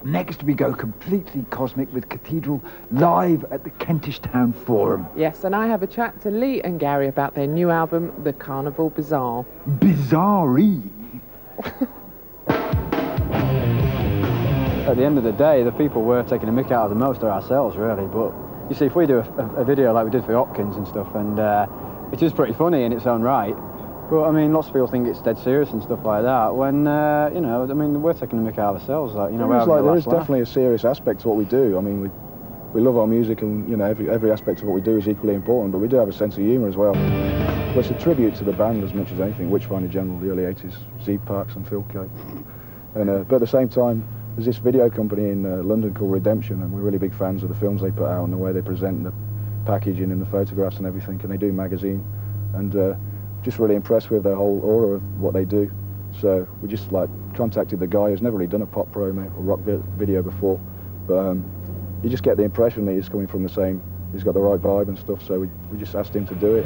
Next, we go completely cosmic with Cathedral live at the Kentish Town Forum. Yes, and I have a chat to Lee and Gary about their new album, The Carnival Bazaar. Bizarre-y. At the end of the day, the people we're taking a mick out of the most are ourselves, really. But you see, if we do a video like we did for Hopkins and stuff, and it is pretty funny in its own right, but I mean, lots of people think it's dead serious and stuff like that. When you know, I mean, we're taking a mick out of ourselves, like, you know. There is definitely a serious aspect to what we do. I mean, we love our music, and you know, every aspect of what we do is equally important. But we do have a sense of humour as well. But it's a tribute to the band as much as anything. Witchfinder General, the early '80s, Z Parks and Phil Cape. And but at the same time, there's this video company in London called Redemption, and we're really big fans of the films they put out and the way they present the packaging and the photographs and everything. And they do magazine, and just really impressed with their whole aura of what they do. So we just like contacted the guy who's never really done a pop promo or rock video before, but you just get the impression that he's coming from the same, he's got the right vibe and stuff, so we just asked him to do it.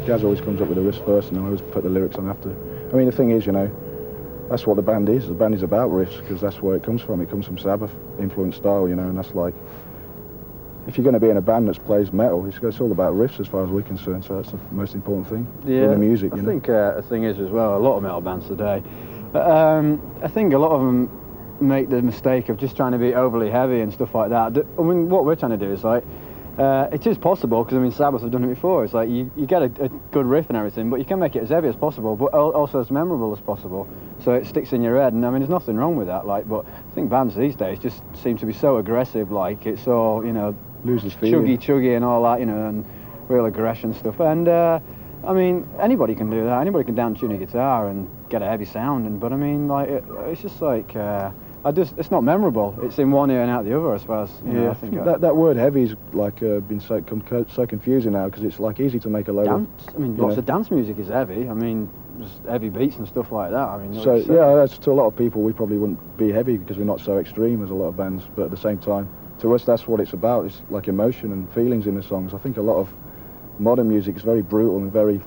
Gaz always comes up with the riffs first, and I always put the lyrics on after. I mean, the thing is, you know, that's what the band is. The band is about riffs, because that's where it comes from. It comes from Sabbath influenced style, you know, and that's like, if you're going to be in a band that plays metal, it's all about riffs as far as we're concerned, so that's the most important thing in the music. I think the thing is as well, a lot of metal bands today, I think a lot of them make the mistake of just trying to be overly heavy and stuff like that. I mean, what we're trying to do is like, it is possible, because I mean, Sabbath have done it before. It's like you get a good riff and everything, but you can make it as heavy as possible, but also as memorable as possible, so it sticks in your head. And I mean, there's nothing wrong with that. Like, but I think bands these days just seem to be so aggressive. Like, it's all, you know, loses feeling, chuggy and all that, you know, and real aggression stuff. And I mean, anybody can do that. Anybody can down tune a guitar and get a heavy sound. And but I mean, like, it's just like. It's not memorable. It's in one ear and out the other, as far as you know. I think that word heavy's like been so confusing now, because it's like easy to make a load dance. I mean, lots of dance music is heavy. I mean, just heavy beats and stuff like that. I mean, so yeah, that's, to a lot of people, we probably wouldn't be heavy because we're not so extreme as a lot of bands. But at the same time, to us, that's what it's about. It's like emotion and feelings in the songs. I think a lot of modern music is very brutal and very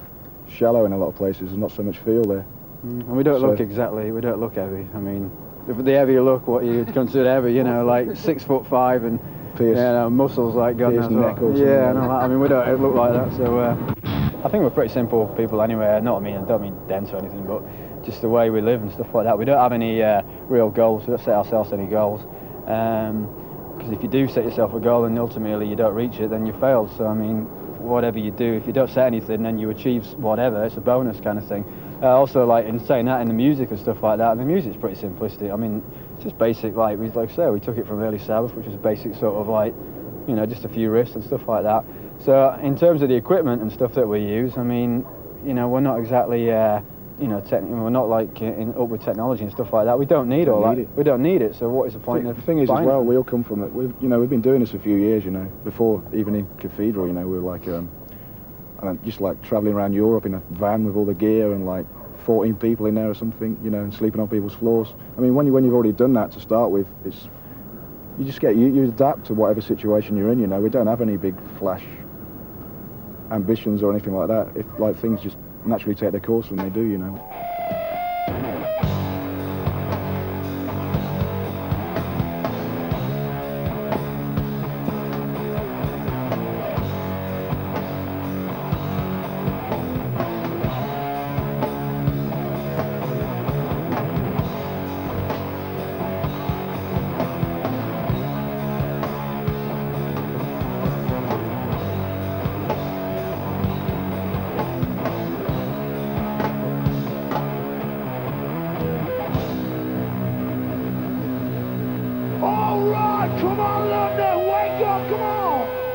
shallow in a lot of places. There's not so much feel there. And we don't look heavy. I mean, the heavier look, what you consider heavy, you know, like 6'5" and you know, muscles like God knows what. Yeah, and all that. I mean, we don't look like that. So I think we're pretty simple people anyway. I don't mean dense or anything, but just the way we live and stuff like that. We don't have any real goals. We don't set ourselves any goals. Because if you do set yourself a goal and ultimately you don't reach it, then you failed. So I mean, whatever you do, if you don't set anything, then you achieve whatever. It's a bonus kind of thing. Also, like, in saying that, in the music and stuff like that, the music's pretty simplistic. I mean, it's just basic, like I say, we took it from early Sabbath, which is basic sort of like, you know, just a few riffs and stuff like that. So in terms of the equipment and stuff that we use, I mean, you know, we're not exactly, you know, we're not like up with technology and stuff like that. We don't need all that. We don't need it. So what is the point of the thing is, as well, we all come from it. We've been doing this a few years, you know, before even in Cathedral, you know, we were like, just like travelling around Europe in a van with all the gear and like 14 people in there or something, you know, and sleeping on people's floors. I mean, when you've already done that to start with, you adapt to whatever situation you're in, you know. We don't have any big flash ambitions or anything like that. If like things just naturally take their course when they do, you know. Come on, London, wake up, come on!